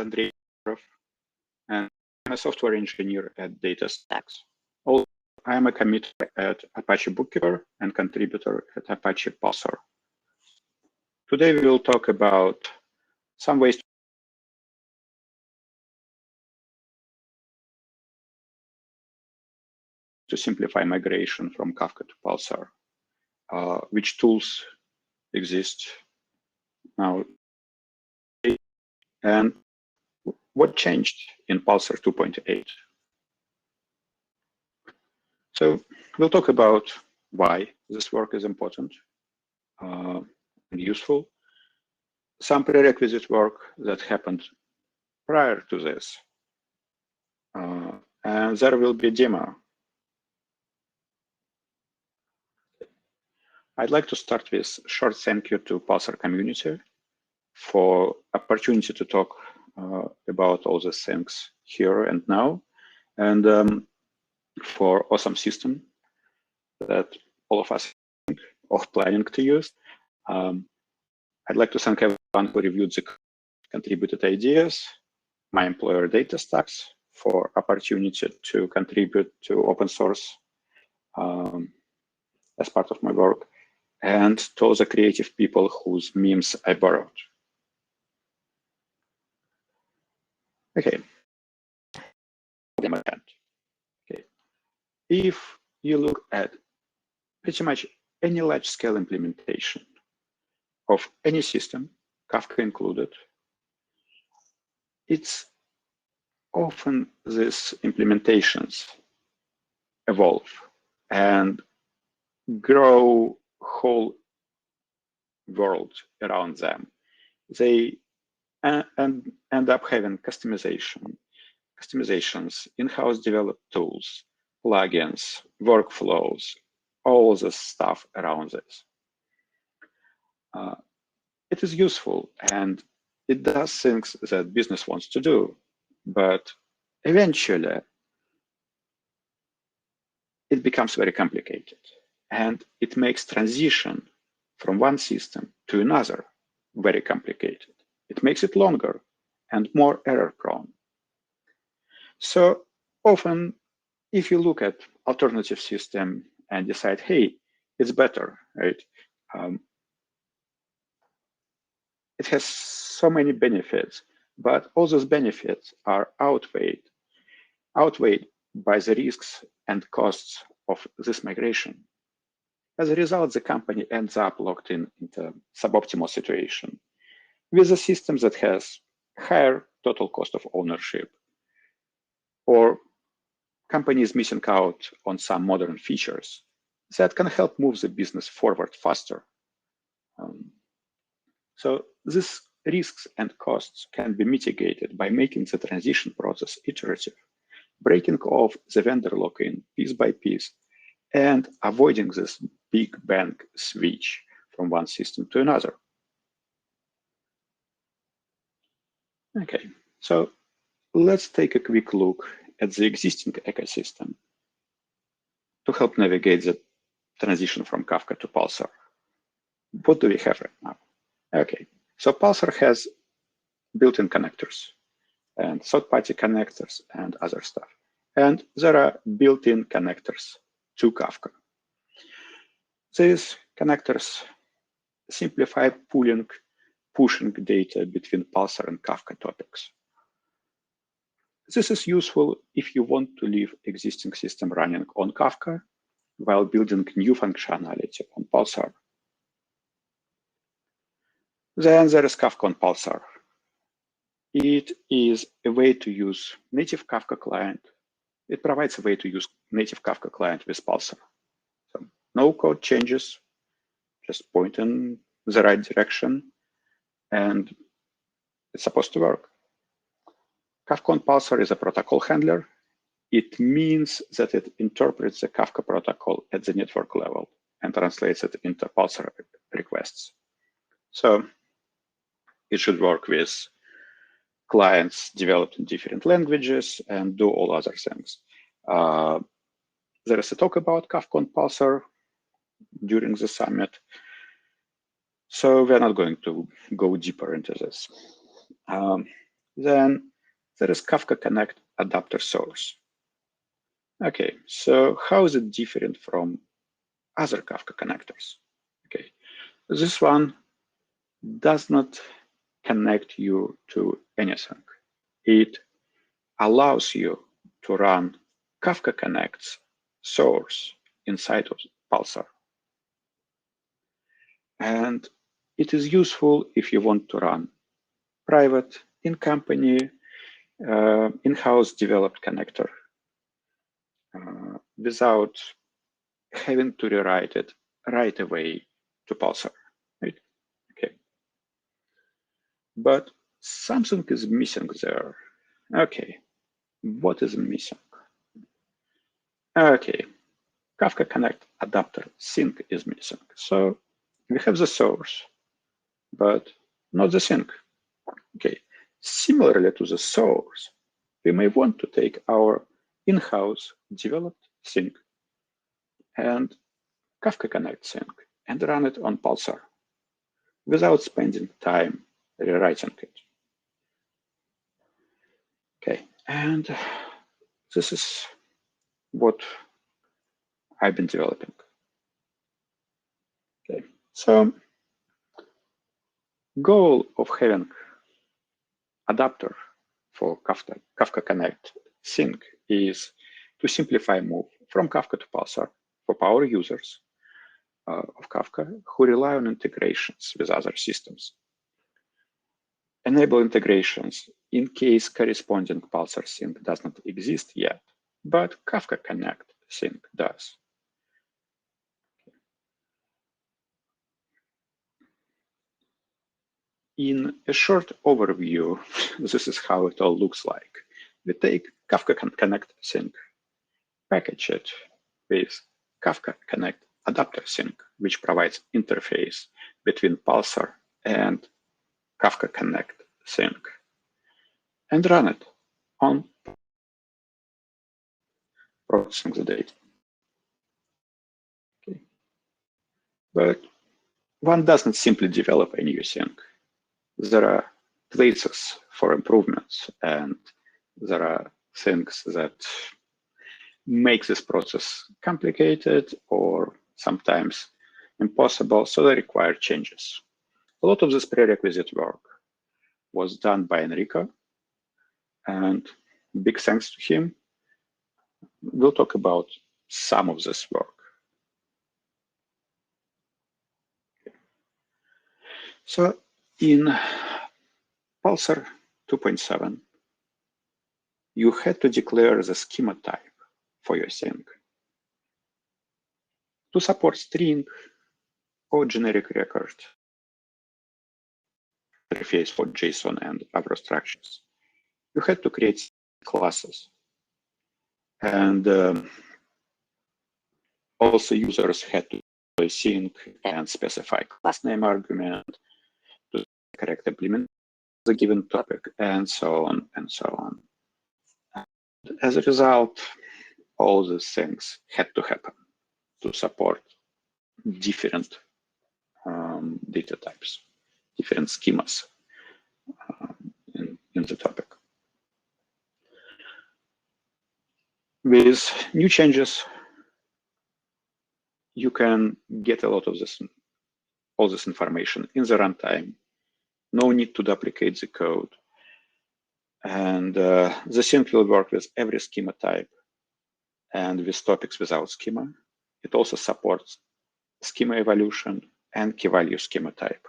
Andrei, and I'm a software engineer at DataStax. Also, I'm a committer at Apache Bookkeeper and contributor at Apache Pulsar. Today, we will talk about some ways to simplify migration from Kafka to Pulsar, which tools exist now, and what changed in Pulsar 2.8. So we'll talk about why this work is important and useful, some prerequisite work that happened prior to this, and there will be a demo. I'd like to start with a short thank you to Pulsar community for opportunity to talk about all these things here and now, and for awesome system that all of us are planning to use. I'd like to thank everyone who reviewed the contributed ideas, my employer DataStax for opportunity to contribute to open source as part of my work, and to all the creative people whose memes I borrowed. Okay. Okay. If you look at pretty much any large-scale implementation of any system, Kafka included, it's often these implementations evolve and grow whole world around them. They end up having customizations, in-house developed tools, plugins, workflows, all the stuff around this. It is useful and it does things that business wants to do, but eventually it becomes very complicated and it makes transition from one system to another very complicated. It makes it longer and more error prone. So often, if you look at alternative system and decide, hey, it's better, right? It has so many benefits, but all those benefits are outweighed by the risks and costs of this migration. As a result, the company ends up locked into suboptimal situation with a system that has higher total cost of ownership, or company is missing out on some modern features that can help move the business forward faster. So these risks and costs can be mitigated by making the transition process iterative, breaking off the vendor lock-in piece by piece, and avoiding this big bang switch from one system to another. Okay, so let's take a quick look at the existing ecosystem to help navigate the transition from Kafka to Pulsar. What do we have right now? Okay, so Pulsar has built-in connectors and third-party connectors and other stuff. And there are built-in connectors to Kafka. These connectors simplify pushing data between Pulsar and Kafka topics. This is useful if you want to leave existing system running on Kafka while building new functionality on Pulsar. Then there is Kafka on Pulsar. It is a way to use native Kafka client. It provides a way to use native Kafka client with Pulsar. So no code changes, just point in the right direction, and it's supposed to work. Kafka on Pulsar is a protocol handler. It means that it interprets the Kafka protocol at the network level and translates it into Pulsar requests. So it should work with clients developed in different languages and do all other things. There is a talk about Kafka on Pulsar during the summit. So we're not going to go deeper into this. Then there is Kafka Connect Adaptor source. Okay, so how is it different from other Kafka connectors? Okay, this one does not connect you to anything. It allows you to run Kafka Connect's source inside of Pulsar. And it is useful if you want to run private, in-company, in-house developed connector without having to rewrite it right away to Pulsar. Right? Okay. But something is missing there. Okay, what is missing? Okay, Kafka Connect Adaptor sink is missing. So we have the source, but not the sink. Okay, similarly to the source, we may want to take our in-house developed sink and Kafka Connect sink and run it on Pulsar without spending time rewriting it. Okay, and this is what I've been developing. Okay, so goal of having adapter for Kafka Connect Sink is to simplify move from Kafka to Pulsar for power users of Kafka who rely on integrations with other systems. Enable integrations in case corresponding Pulsar sink does not exist yet, but Kafka Connect Sink does. In a short overview, this is how it all looks like. We take Kafka Connect Sink, package it with Kafka Connect Adaptor Sink, which provides interface between Pulsar and Kafka Connect Sink, and run it on processing the data. Okay. But one doesn't simply develop a new sink. There are places for improvements, and there are things that make this process complicated or sometimes impossible, so they require changes. A lot of this prerequisite work was done by Enrico, and big thanks to him. We'll talk about some of this work. Okay. So in Pulsar 2.7, you had to declare the schema type for your sink to support string or generic record interface for JSON and Avro structures. You had to create classes. And also users had to sync and specify class name argument to correct implement the given topic, and so on and so on. And as a result, all these things had to happen to support different data types, different schemas in the topic. With new changes, you can get a lot of this, all this information in the runtime. No need to duplicate the code. And the sink will work with every schema type and with topics without schema. It also supports schema evolution and key value schema type.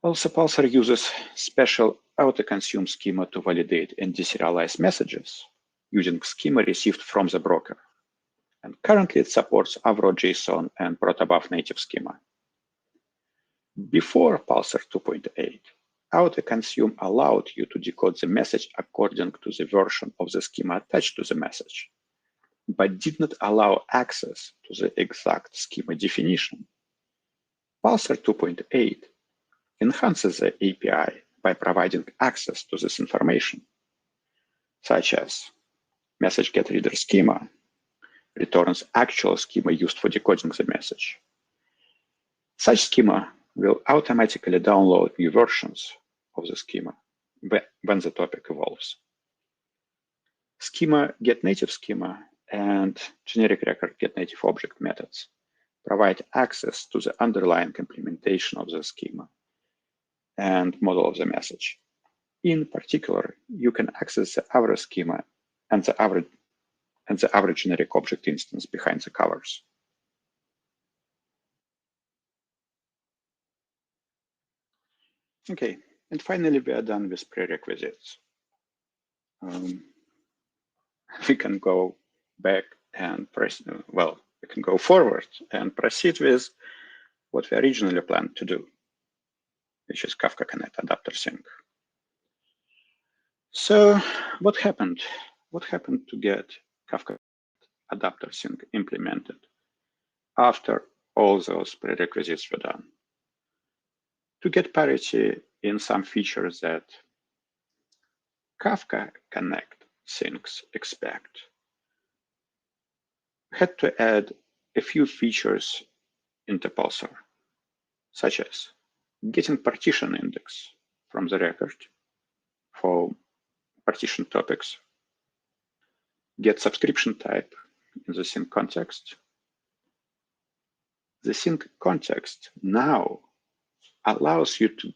Also, Pulsar uses special auto-consume schema to validate and deserialize messages using schema received from the broker. And currently it supports Avro JSON and protobuf native schema. Before Pulsar 2.8, auto-consume allowed you to decode the message according to the version of the schema attached to the message, but did not allow access to the exact schema definition. Pulsar 2.8 enhances the API by providing access to this information, such as message get reader schema returns actual schema used for decoding the message. Such schema will automatically download new versions of the schema when the topic evolves. Schema getNative schema and generic record getNative object methods provide access to the underlying implementation of the schema and model of the message. In particular, you can access the average schema and the average generic object instance behind the covers. Okay, and finally, we are done with prerequisites. We can go back and we can go forward and proceed with what we originally planned to do, which is Kafka Connect Adaptor Sync. So what happened? What happened to get Kafka Adaptor Sync implemented after all those prerequisites were done? To get parity in some features that Kafka Connect Sinks expect, we had to add a few features into Pulsar, such as getting partition index from the record for partition topics, get subscription type in the sync context. The sync context now allows you to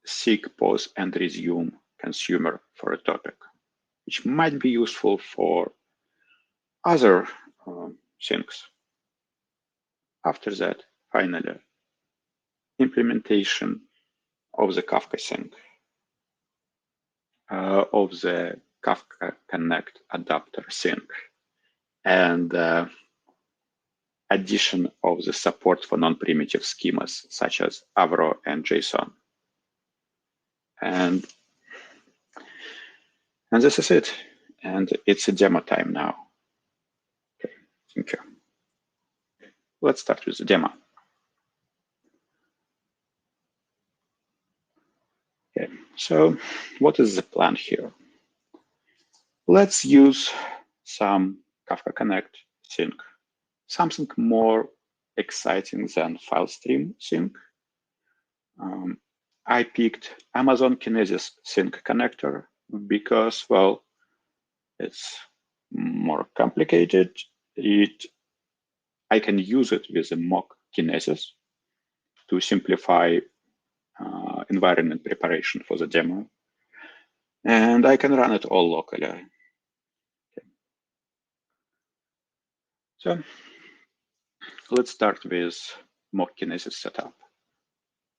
seek, pause, and resume consumer for a topic, which might be useful for other syncs. After that, finally, implementation of the Kafka sync, of the Kafka Connect Adaptor sync, and addition of the support for non-primitive schemas such as Avro and JSON. And this is it. And it's a demo time now. Okay, thank you. Let's start with the demo. Okay, so what is the plan here? Let's use some Kafka Connect sync, something more exciting than file stream sync. I picked Amazon Kinesis sync connector because, well, it's more complicated. I can use it with a mock Kinesis to simplify environment preparation for the demo. And I can run it all locally. Okay. So let's start with mock Kinesis setup.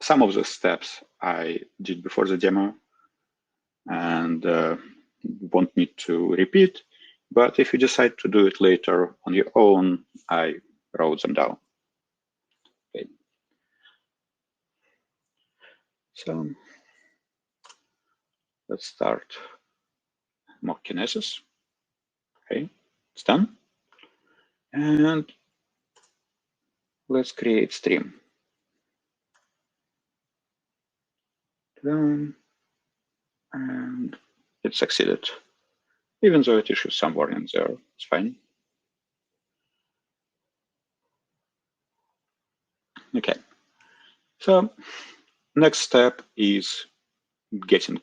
Some of the steps I did before the demo and won't need to repeat, but if you decide to do it later on your own, I wrote them down. Okay. So let's start mock Kinesis. Okay, it's done. And let's create stream. And it succeeded. Even though it issues some warnings there, it's fine. Okay, so next step is getting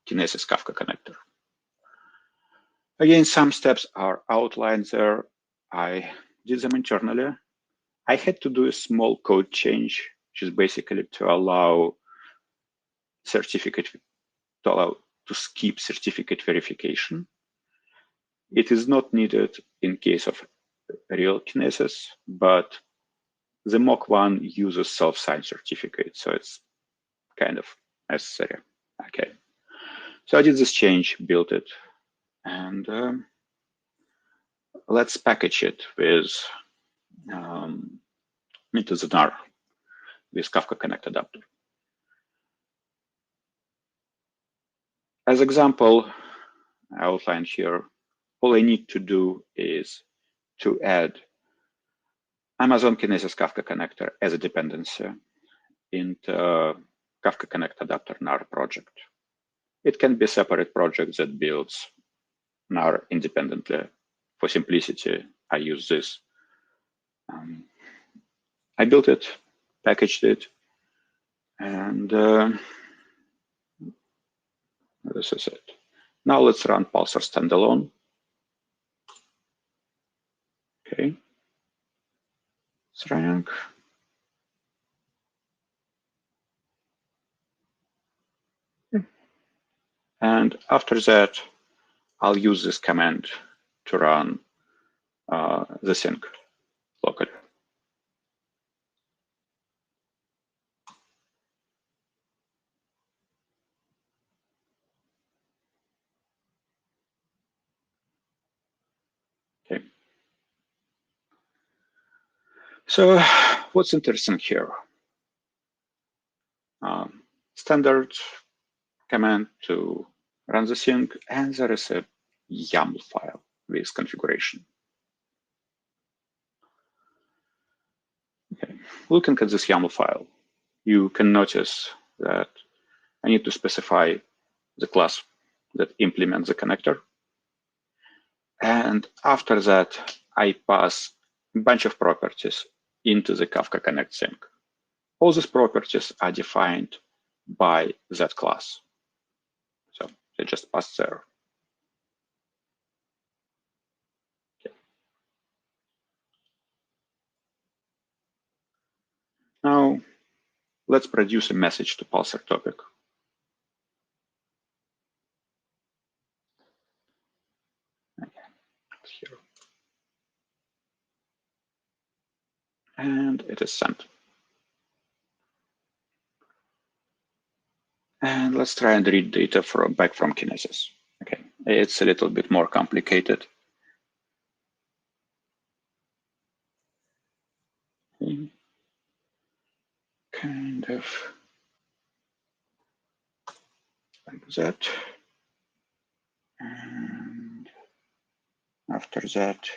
Kinesis Kafka connector. Again, some steps are outlined there. I did them internally. I had to do a small code change, which is basically to allow to skip certificate verification. It is not needed in case of real Kinesis, but the mock one uses self-signed certificate, so it's kind of necessary. Okay, so I did this change, built it, and let's package it with into the NAR with Kafka Connect Adaptor. As example, I outlined here, all I need to do is to add Amazon Kinesis Kafka connector as a dependency into Kafka Connect Adaptor NAR project. It can be a separate project that builds NAR independently. For simplicity, I use this. I built it, packaged it, And this is it. Now let's run Pulsar standalone. Okay. It's running. And after that, I'll use this command to run the sync locally. Okay. So what's interesting here? Standard command to run the sync, and there is a YAML file with configuration. Okay. Looking at this YAML file, you can notice that I need to specify the class that implements the connector. And after that, I pass a bunch of properties into the Kafka Connect Sink. All these properties are defined by that class. So they just pass there. Okay. Now, let's produce a message to Pulsar topic. Okay. Here. And it is sent. And let's try and read data back from Kinesis. Okay, it's a little bit more complicated. Okay. Kind of like that. And after that,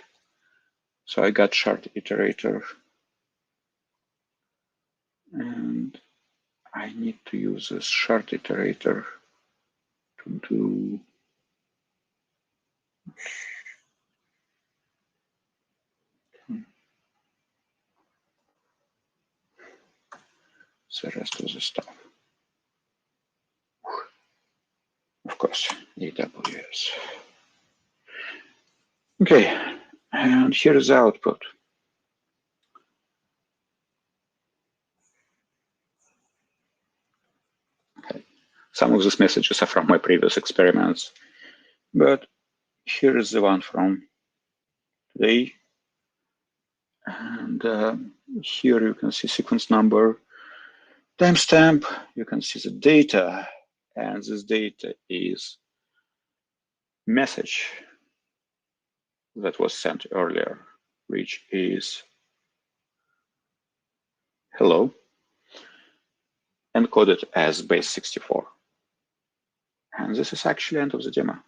so I got short iterator. And I need to use this short iterator to do the rest of the stuff. Of course, AWS. Okay, and here is the output. Okay. Some of these messages are from my previous experiments, but here is the one from today. And here you can see sequence number, timestamp, you can see the data, and this data is message that was sent earlier, which is hello, encoded as base 64. And this is actually end of the demo.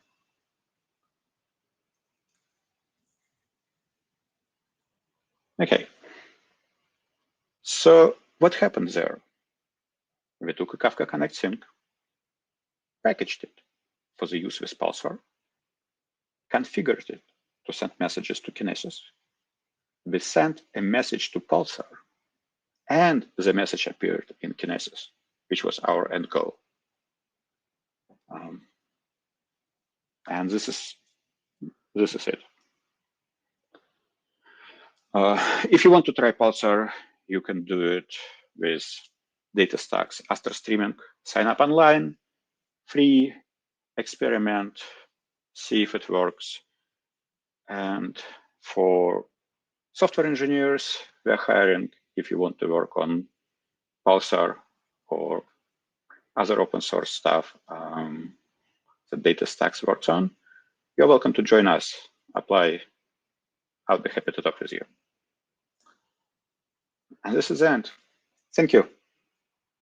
Okay. So what happened there? We took a Kafka Connect Sink, packaged it for the use with Pulsar, configured it to send messages to Kinesis. We sent a message to Pulsar, and the message appeared in Kinesis, which was our end goal. And this is it. If you want to try Pulsar, you can do it with DataStax Astra Streaming. Sign up online, free, experiment, see if it works. And for software engineers, we're hiring if you want to work on Pulsar or other open source stuff that DataStax works on. You're welcome to join us, apply. I'll be happy to talk with you. And this is the end. Thank you.